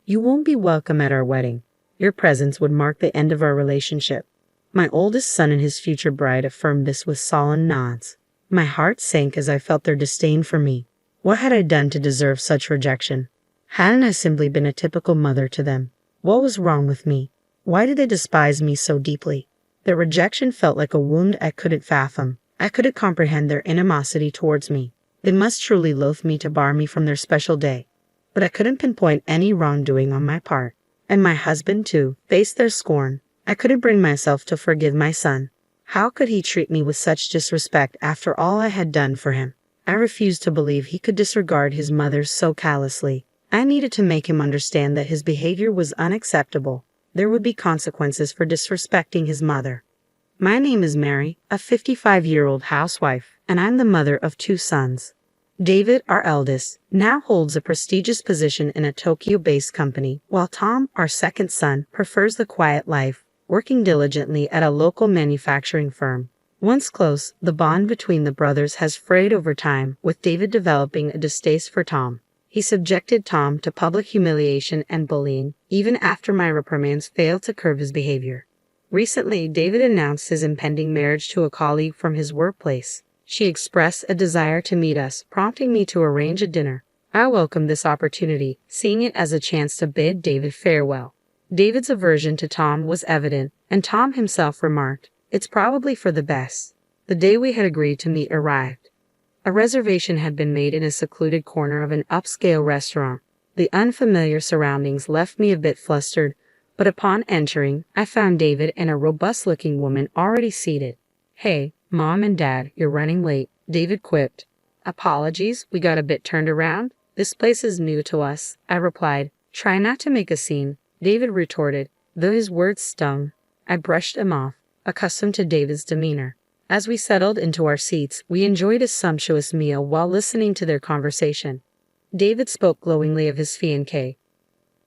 You won't be welcome at our wedding. Your presence would mark the end of our relationship." My oldest son and his future bride affirmed this with solemn nods. My heart sank as I felt their disdain for me. What had I done to deserve such rejection? Hadn't I simply been a typical mother to them? What was wrong with me? Why did they despise me so deeply? Their rejection felt like a wound I couldn't fathom. I couldn't comprehend their animosity towards me. They must truly loathe me to bar me from their special day. But I couldn't pinpoint any wrongdoing on my part. And my husband, too, faced their scorn. I couldn't bring myself to forgive my son. How could he treat me with such disrespect after all I had done for him? I refused to believe he could disregard his mother so callously. I needed to make him understand that his behavior was unacceptable. There would be consequences for disrespecting his mother. My name is Mary, a 55-year-old housewife, and I'm the mother of 2 sons. David, our eldest, now holds a prestigious position in a Tokyo-based company, while Tom, our second son, prefers the quiet life, working diligently at a local manufacturing firm. Once close, the bond between the brothers has frayed over time, with David developing a distaste for Tom. He subjected Tom to public humiliation and bullying, even after my reprimands failed to curb his behavior. Recently, David announced his impending marriage to a colleague from his workplace. She expressed a desire to meet us, prompting me to arrange a dinner. I welcomed this opportunity, seeing it as a chance to bid David farewell. David's aversion to Tom was evident, and Tom himself remarked, "It's probably for the best." The day we had agreed to meet arrived. A reservation had been made in a secluded corner of an upscale restaurant. The unfamiliar surroundings left me a bit flustered, but upon entering, I found David and a robust-looking woman already seated. "Hey, Mom and Dad, you're running late," David quipped. "Apologies, we got a bit turned around. This place is new to us," I replied. "Try not to make a scene," David retorted, though his words stung. I brushed him off, accustomed to David's demeanor. As we settled into our seats, we enjoyed a sumptuous meal while listening to their conversation. David spoke glowingly of his fiancée,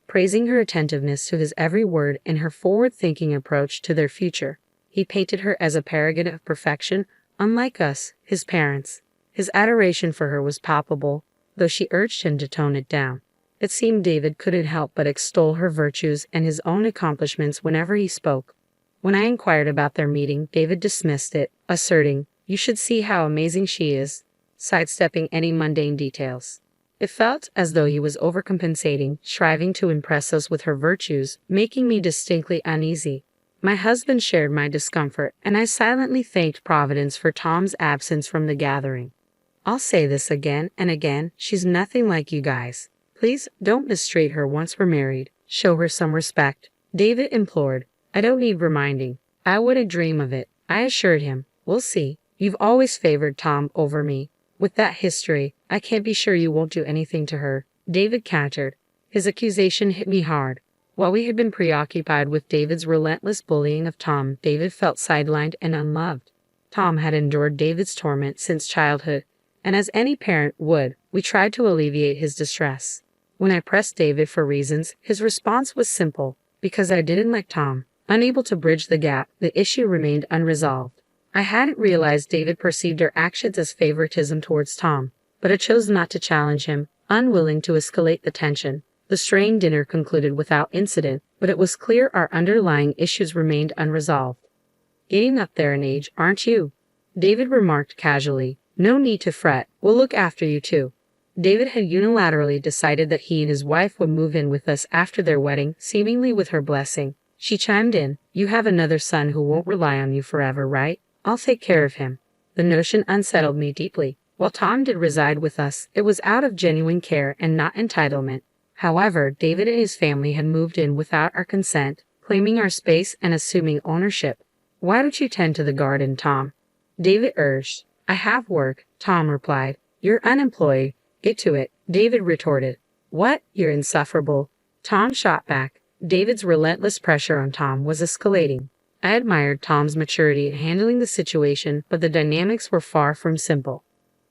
praising her attentiveness to his every word and her forward-thinking approach to their future. He painted her as a paragon of perfection, unlike us, his parents. His adoration for her was palpable, though she urged him to tone it down. It seemed David couldn't help but extol her virtues and his own accomplishments whenever he spoke. When I inquired about their meeting, David dismissed it, asserting, "You should see how amazing she is," sidestepping any mundane details. It felt as though he was overcompensating, striving to impress us with her virtues, making me distinctly uneasy. My husband shared my discomfort, and I silently thanked Providence for Tom's absence from the gathering. "I'll say this again and again, she's nothing like you guys. Please don't mistreat her once we're married. Show her some respect," David implored. "I don't need reminding. I wouldn't dream of it," I assured him. "We'll see. You've always favored Tom over me. With that history, I can't be sure you won't do anything to her," David countered. His accusation hit me hard. While we had been preoccupied with David's relentless bullying of Tom, David felt sidelined and unloved. Tom had endured David's torment since childhood, and as any parent would, we tried to alleviate his distress. When I pressed David for reasons, his response was simple: "Because I didn't like Tom." Unable to bridge the gap, the issue remained unresolved. I hadn't realized David perceived our actions as favoritism towards Tom, but I chose not to challenge him, unwilling to escalate the tension. The strained dinner concluded without incident, but it was clear our underlying issues remained unresolved. "Getting up there in age, aren't you?" David remarked casually. "No need to fret, we'll look after you too." David had unilaterally decided that he and his wife would move in with us after their wedding, seemingly with her blessing. She chimed in, "You have another son who won't rely on you forever, right? I'll take care of him." The notion unsettled me deeply. While Tom did reside with us, it was out of genuine care and not entitlement. However, David and his family had moved in without our consent, claiming our space and assuming ownership. "Why don't you tend to the garden, Tom?" David urged. "I have work," Tom replied. "You're unemployed. Get to it," David retorted. "What? You're insufferable," Tom shot back. David's relentless pressure on Tom was escalating. I admired Tom's maturity in handling the situation, but the dynamics were far from simple.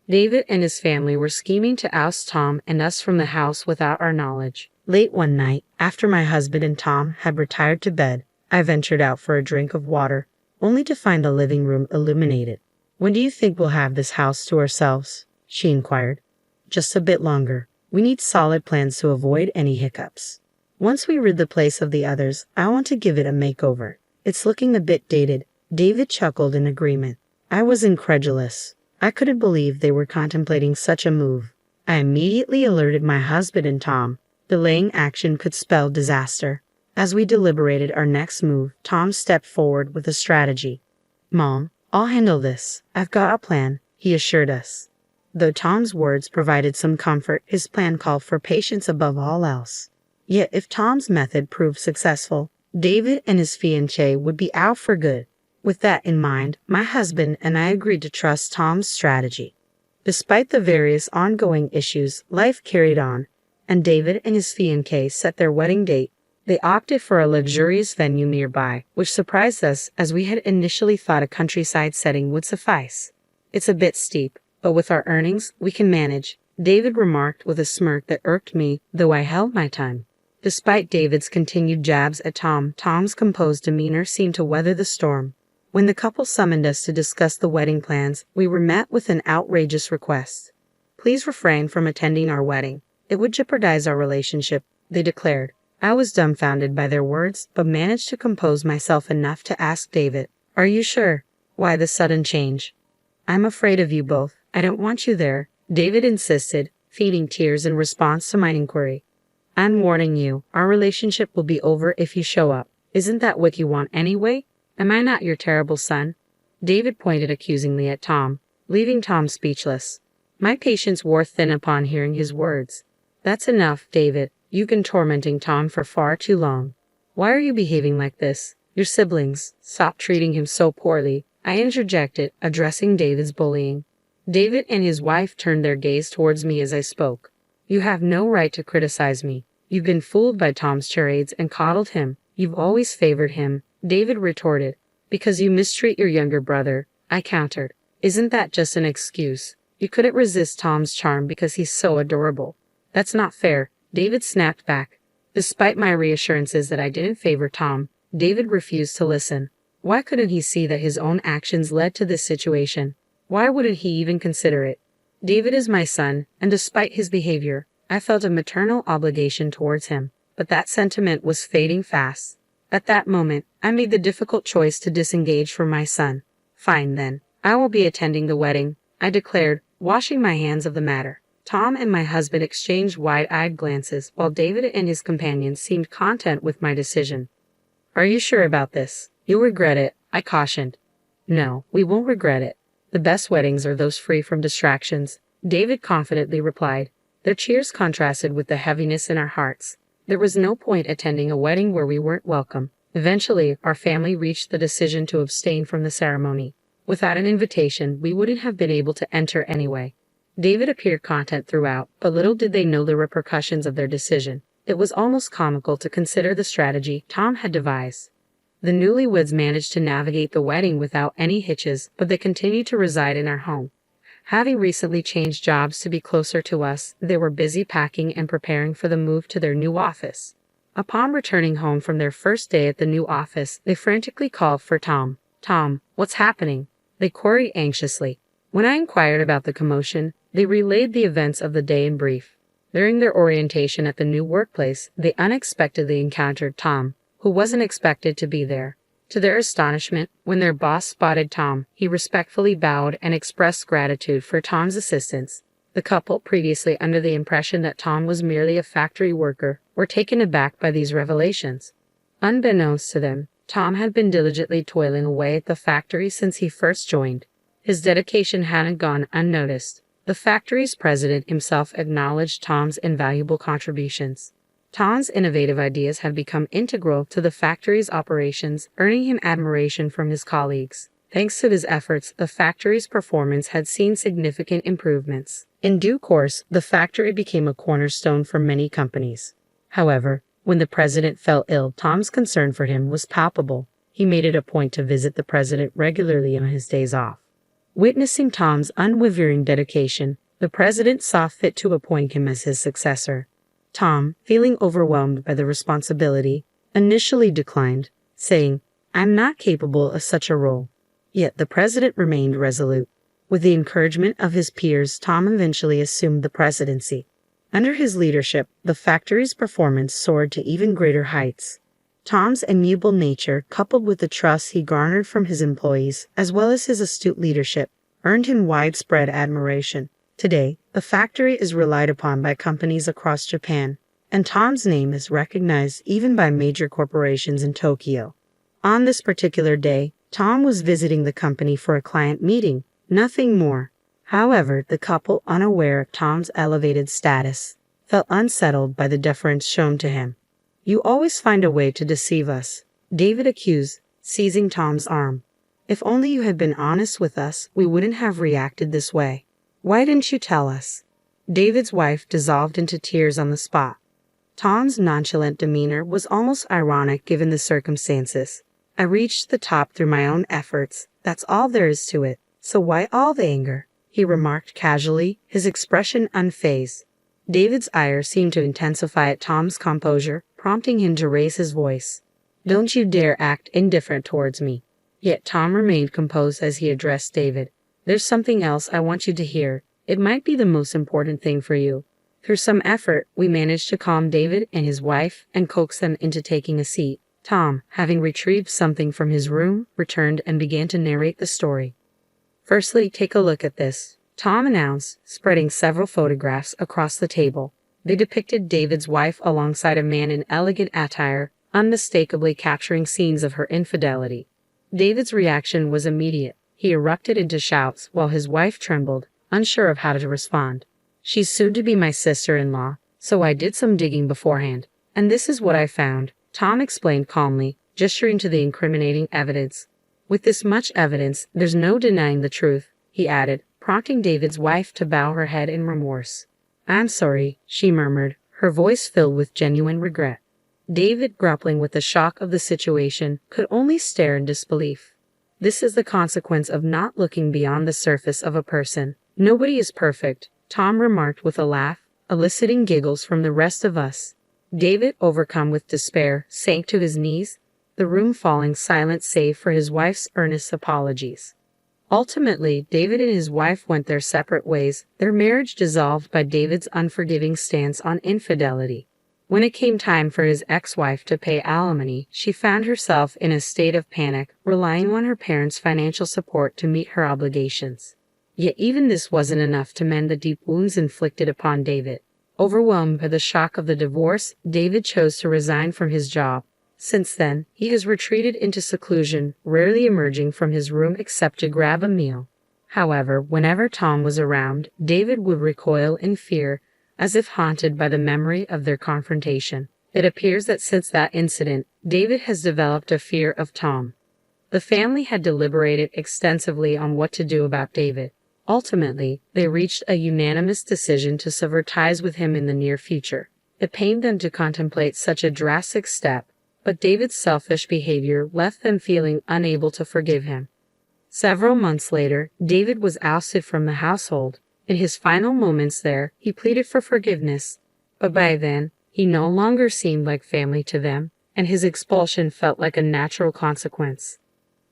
David and his family were scheming to oust Tom and us from the house without our knowledge. Late one night, after my husband and Tom had retired to bed, I ventured out for a drink of water, only to find the living room illuminated. "When do you think we'll have this house to ourselves?" she inquired. "Just a bit longer. We need solid plans to avoid any hiccups." Once we rid the place of the others, I want to give it a makeover. It's looking a bit dated. David chuckled in agreement. I was incredulous. I couldn't believe they were contemplating such a move. I immediately alerted my husband and Tom. Delaying action could spell disaster. As we deliberated our next move, Tom stepped forward with a strategy. Mom, I'll handle this. I've got a plan, he assured us. Though Tom's words provided some comfort, his plan called for patience above all else. Yet if Tom's method proved successful, David and his fiancée would be out for good. With that in mind, my husband and I agreed to trust Tom's strategy. Despite the various ongoing issues, life carried on, and David and his fiancée set their wedding date. They opted for a luxurious venue nearby, which surprised us as we had initially thought a countryside setting would suffice. It's a bit steep, but with our earnings, we can manage, David remarked with a smirk that irked me, though I held my tongue. Despite David's continued jabs at Tom, Tom's composed demeanor seemed to weather the storm. When the couple summoned us to discuss the wedding plans, we were met with an outrageous request. Please refrain from attending our wedding. It would jeopardize our relationship, they declared. I was dumbfounded by their words, but managed to compose myself enough to ask David, "Are you sure? Why the sudden change?" "I'm afraid of you both. I don't want you there," David insisted, feeding tears in response to my inquiry. "I'm warning you, our relationship will be over if you show up. Isn't that what you want anyway? Am I not your terrible son?" David pointed accusingly at Tom, leaving Tom speechless. My patience wore thin upon hearing his words. "That's enough, David. You've been tormenting Tom for far too long. Why are you behaving like this? Your siblings stop treating him so poorly," I interjected, addressing David's bullying. David and his wife turned their gaze towards me as I spoke. "You have no right to criticize me. You've been fooled by Tom's charades and coddled him. You've always favored him," David retorted. "Because you mistreat your younger brother," I countered. "Isn't that just an excuse? You couldn't resist Tom's charm because he's so adorable." "That's not fair," David snapped back. Despite my reassurances that I didn't favor Tom, David refused to listen. Why couldn't he see that his own actions led to this situation? Why wouldn't he even consider it? David is my son, and despite his behavior, I felt a maternal obligation towards him, but that sentiment was fading fast. At that moment, I made the difficult choice to disengage from my son. "Fine then, I will be attending the wedding," I declared, washing my hands of the matter. Tom and my husband exchanged wide-eyed glances, while David and his companions seemed content with my decision. "Are you sure about this? You'll regret it," I cautioned. "No, we won't regret it. The best weddings are those free from distractions," David confidently replied. Their cheers contrasted with the heaviness in our hearts. There was no point attending a wedding where we weren't welcome. Eventually, our family reached the decision to abstain from the ceremony. Without an invitation, we wouldn't have been able to enter anyway. David appeared content throughout, but little did they know the repercussions of their decision. It was almost comical to consider the strategy Tom had devised. The newlyweds managed to navigate the wedding without any hitches, but they continued to reside in our home. Having recently changed jobs to be closer to us, they were busy packing and preparing for the move to their new office. Upon returning home from their first day at the new office, they frantically called for Tom. "Tom, what's happening?" they queried anxiously. When I inquired about the commotion, they relayed the events of the day in brief. During their orientation at the new workplace, they unexpectedly encountered Tom, who wasn't expected to be there. To their astonishment, when their boss spotted Tom, he respectfully bowed and expressed gratitude for Tom's assistance. The couple, previously under the impression that Tom was merely a factory worker, were taken aback by these revelations. Unbeknownst to them, Tom had been diligently toiling away at the factory since he first joined. His dedication hadn't gone unnoticed. The factory's president himself acknowledged Tom's invaluable contributions. Tom's innovative ideas had become integral to the factory's operations, earning him admiration from his colleagues. Thanks to his efforts, the factory's performance had seen significant improvements. In due course, the factory became a cornerstone for many companies. However, when the president fell ill, Tom's concern for him was palpable. He made it a point to visit the president regularly on his days off. Witnessing Tom's unwavering dedication, the president saw fit to appoint him as his successor. Tom, feeling overwhelmed by the responsibility, initially declined, saying, "I'm not capable of such a role." Yet the president remained resolute. With the encouragement of his peers, Tom eventually assumed the presidency. Under his leadership, the factory's performance soared to even greater heights. Tom's amiable nature, coupled with the trust he garnered from his employees, as well as his astute leadership, earned him widespread admiration. Today, the factory is relied upon by companies across Japan, and Tom's name is recognized even by major corporations in Tokyo. On this particular day, Tom was visiting the company for a client meeting, nothing more. However, the couple, unaware of Tom's elevated status, felt unsettled by the deference shown to him. "You always find a way to deceive us," David accused, seizing Tom's arm. "If only you had been honest with us, we wouldn't have reacted this way. Why didn't you tell us?" David's wife dissolved into tears on the spot. Tom's nonchalant demeanor was almost ironic given the circumstances. "I reached the top through my own efforts, that's all there is to it, so why all the anger?" he remarked casually, his expression unfazed. David's ire seemed to intensify at Tom's composure, prompting him to raise his voice. "Don't you dare act indifferent towards me." Yet Tom remained composed as he addressed David. "There's something else I want you to hear. It might be the most important thing for you." Through some effort, we managed to calm David and his wife and coax them into taking a seat. Tom, having retrieved something from his room, returned and began to narrate the story. "Firstly, take a look at this," Tom announced, spreading several photographs across the table. They depicted David's wife alongside a man in elegant attire, unmistakably capturing scenes of her infidelity. David's reaction was immediate. He erupted into shouts while his wife trembled, unsure of how to respond. "She's soon to be my sister-in-law, so I did some digging beforehand, and this is what I found," Tom explained calmly, gesturing to the incriminating evidence. "With this much evidence, there's no denying the truth," he added, prompting David's wife to bow her head in remorse. "I'm sorry," she murmured, her voice filled with genuine regret. David, grappling with the shock of the situation, could only stare in disbelief. This is the consequence of not looking beyond the surface of a person. "Nobody is perfect," Tom remarked with a laugh, eliciting giggles from the rest of us. David, overcome with despair, sank to his knees, the room falling silent save for his wife's earnest apologies. Ultimately, David and his wife went their separate ways, their marriage dissolved by David's unforgiving stance on infidelity. When it came time for his ex-wife to pay alimony, she found herself in a state of panic, relying on her parents' financial support to meet her obligations. Yet even this wasn't enough to mend the deep wounds inflicted upon David. Overwhelmed by the shock of the divorce, David chose to resign from his job. Since then, he has retreated into seclusion, rarely emerging from his room except to grab a meal. However, whenever Tom was around, David would recoil in fear, as if haunted by the memory of their confrontation. It appears that since that incident, David has developed a fear of Tom. The family had deliberated extensively on what to do about David. Ultimately, they reached a unanimous decision to sever ties with him in the near future. It pained them to contemplate such a drastic step, but David's selfish behavior left them feeling unable to forgive him. Several months later, David was ousted from the household. In his final moments there, he pleaded for forgiveness, but by then, he no longer seemed like family to them, and his expulsion felt like a natural consequence.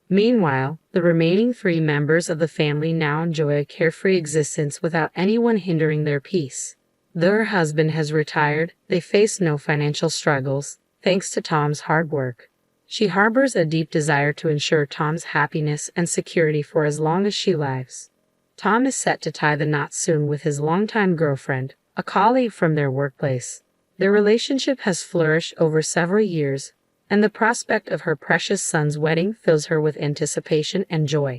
Meanwhile, the remaining 3 members of the family now enjoy a carefree existence without anyone hindering their peace. Though her husband has retired, they face no financial struggles, thanks to Tom's hard work. She harbors a deep desire to ensure Tom's happiness and security for as long as she lives. Tom is set to tie the knot soon with his longtime girlfriend, a colleague from their workplace. Their relationship has flourished over several years, and the prospect of her precious son's wedding fills her with anticipation and joy.